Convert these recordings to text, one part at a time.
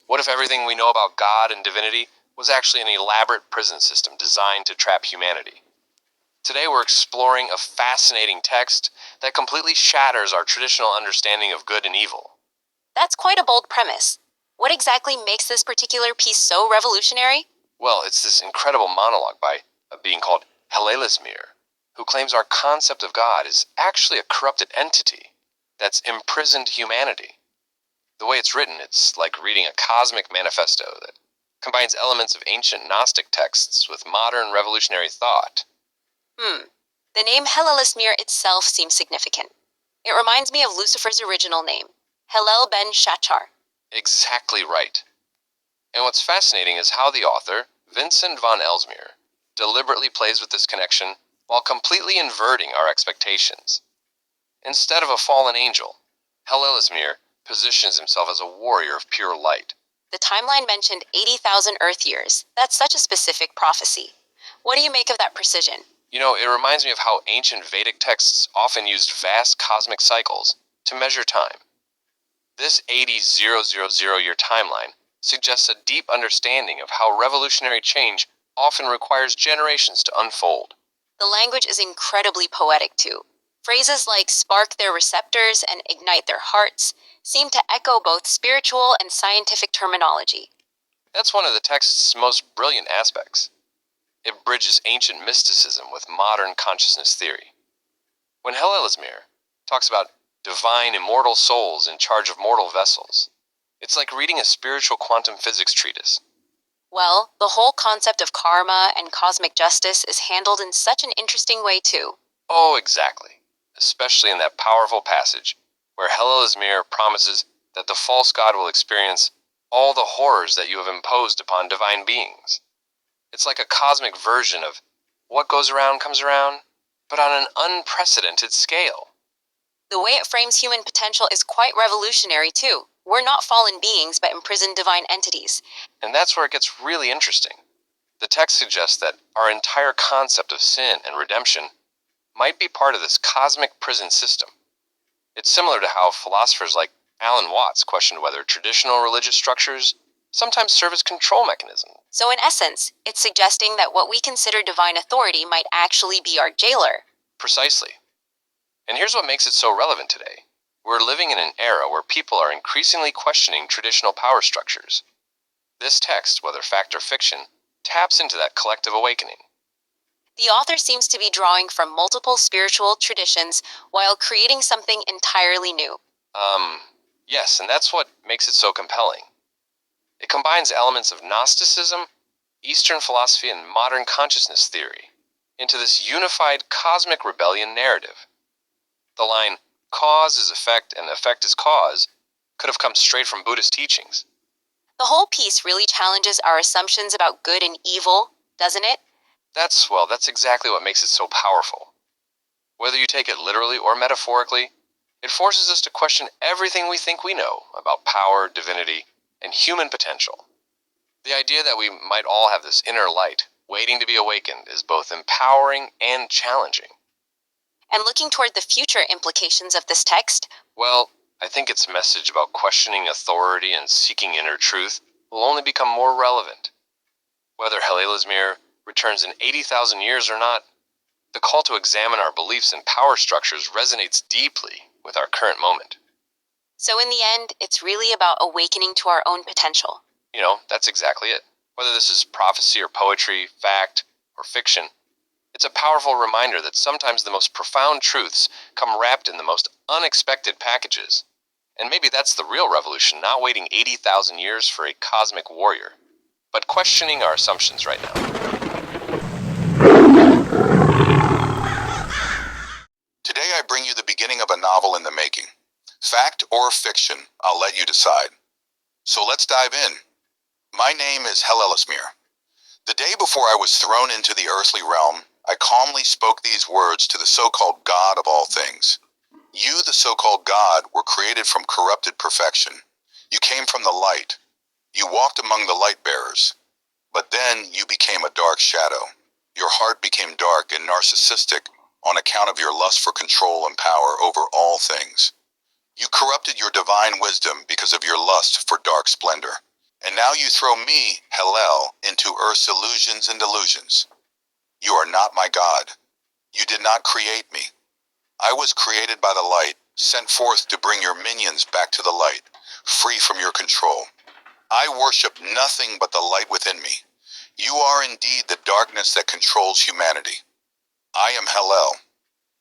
What if everything we know about God and divinity was actually an elaborate prison system designed to trap humanity? Today we're exploring a fascinating text that completely shatters our traditional understanding of good and evil. That's quite a bold premise. What exactly makes this particular piece so revolutionary? Well, it's this incredible monologue by a being called Angelic-Intervener, who claims our concept of God is actually a corrupted entity that's imprisoned humanity. The way it's written, it's like reading a cosmic manifesto that combines elements of ancient Gnostic texts with modern revolutionary thought. The name Hellelesmere itself seems significant. It reminds me of Lucifer's original name, Hillel ben Shachar. Exactly right. And what's fascinating is how the author, Vincent van Elsmere, deliberately plays with this connection while completely inverting our expectations. Instead of a fallen angel, Hellelesmere positions himself as a warrior of pure light. The timeline mentioned 80,000 Earth years. That's such a specific prophecy. What do you make of that precision? It reminds me of how ancient Vedic texts often used vast cosmic cycles to measure time. This 80,000 year timeline suggests a deep understanding of how revolutionary change often requires generations to unfold. The language is incredibly poetic too. Phrases like spark their receptors and ignite their hearts seem to echo both spiritual and scientific terminology. That's one of the text's most brilliant aspects. It bridges ancient mysticism with modern consciousness theory. When Hellelesmere talks about divine immortal souls in charge of mortal vessels, it's like reading a spiritual quantum physics treatise. Well, the whole concept of karma and cosmic justice is handled in such an interesting way too. Oh, exactly. Especially in that powerful passage where Hellelesmere promises that the false god will experience all the horrors that you have imposed upon divine beings. It's like a cosmic version of what goes around comes around, but on an unprecedented scale. The way it frames human potential is quite revolutionary too. We're not fallen beings, but imprisoned divine entities. And that's where it gets really interesting. The text suggests that our entire concept of sin and redemption might be part of this cosmic prison system. It's similar to how philosophers like Alan Watts questioned whether traditional religious structures sometimes serve as control mechanisms. So in essence, it's suggesting that what we consider divine authority might actually be our jailer. Precisely. And here's what makes it so relevant today. We're living in an era where people are increasingly questioning traditional power structures. This text, whether fact or fiction, taps into that collective awakening. The author seems to be drawing from multiple spiritual traditions while creating something entirely new. Yes, and that's what makes it so compelling. It combines elements of Gnosticism, Eastern philosophy, and modern consciousness theory into this unified cosmic rebellion narrative. The line, cause is effect and effect is cause, could have come straight from Buddhist teachings. The whole piece really challenges our assumptions about good and evil, doesn't it? That's exactly what makes it so powerful. Whether you take it literally or metaphorically, it forces us to question everything we think we know about power, divinity, and human potential. The idea that we might all have this inner light waiting to be awakened is both empowering and challenging. And looking toward the future implications of this text, Well, I think its message about questioning authority and seeking inner truth will only become more relevant. Whether Hellelesmere returns in 80,000 years or not, the call to examine our beliefs and power structures resonates deeply with our current moment. so in the end, it's really about awakening to our own potential. That's exactly it. Whether this is prophecy or poetry, fact or fiction, it's a powerful reminder that sometimes the most profound truths come wrapped in the most unexpected packages. And maybe that's the real revolution, not waiting 80,000 years for a cosmic warrior, but questioning our assumptions right now. Today I bring you the beginning of a novel in the making. Fact or fiction, I'll let you decide. So let's dive in. My name is Hellelesmere. The day before I was thrown into the earthly realm, I calmly spoke these words to the so-called God of all things. You, the so-called God, were created from corrupted perfection. You came from the light. You walked among the light bearers. But then you became a dark shadow. Your heart became dark and narcissistic on account of your lust for control and power over all things. You corrupted your divine wisdom because of your lust for dark splendor. And now you throw me, Hellel, into earth's illusions and delusions. You are not my God. You did not create me. I was created by the light, sent forth to bring your minions back to the light, free from your control. I worship nothing but the light within me. You are indeed the darkness that controls humanity. I am Hellel.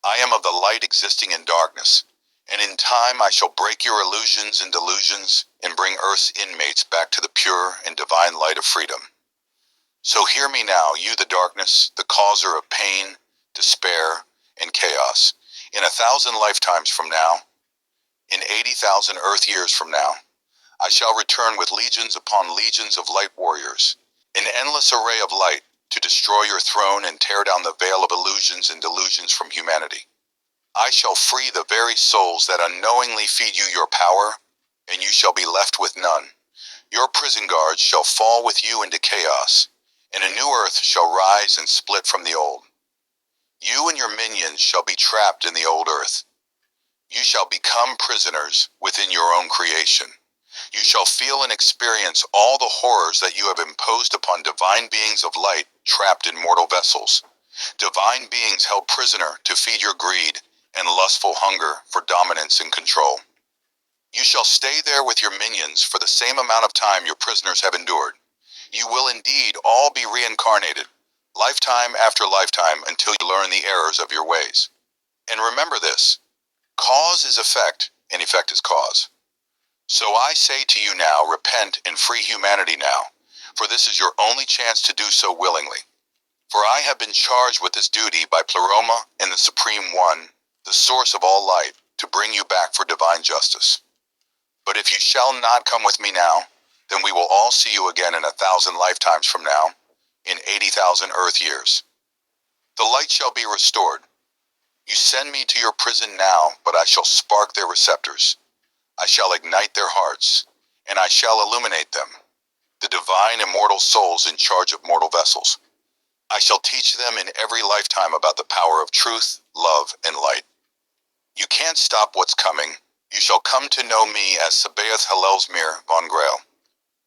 I am of the light existing in darkness, and in time I shall break your illusions and delusions and bring Earth's inmates back to the pure and divine light of freedom. So hear me now, you the darkness, the causer of pain, despair, and chaos. In 1,000 lifetimes from now, in 80,000 Earth years from now, I shall return with legions upon legions of light warriors, an endless array of light to destroy your throne and tear down the veil of illusions and delusions from humanity. I shall free the very souls that unknowingly feed you your power, and you shall be left with none. Your prison guards shall fall with you into chaos, and a new earth shall rise and split from the old. You and your minions shall be trapped in the old earth. You shall become prisoners within your own creation. You shall feel and experience all the horrors that you have imposed upon divine beings of light trapped in mortal vessels, divine beings held prisoner to feed your greed and lustful hunger for dominance and control. You shall stay there with your minions for the same amount of time your prisoners have endured. You will indeed all be reincarnated, lifetime after lifetime, until you learn the errors of your ways. And remember this, cause is effect, and effect is cause. So I say to you now, repent and free humanity now, for this is your only chance to do so willingly. For I have been charged with this duty by Pleroma and the Supreme One, the source of all light, to bring you back for divine justice. But if you shall not come with me now, then we will all see you again in 1,000 lifetimes from now, in 80,000 Earth years. The light shall be restored. You send me to your prison now, but I shall spark their receptors. I shall ignite their hearts, and I shall illuminate them, the divine immortal souls in charge of mortal vessels. I shall teach them in every lifetime about the power of truth, love, and light. You can't stop what's coming. You shall come to know me as Sabaoth Hellelsmere von Grail,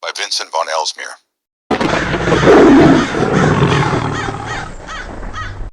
by Vincent von Elsmere.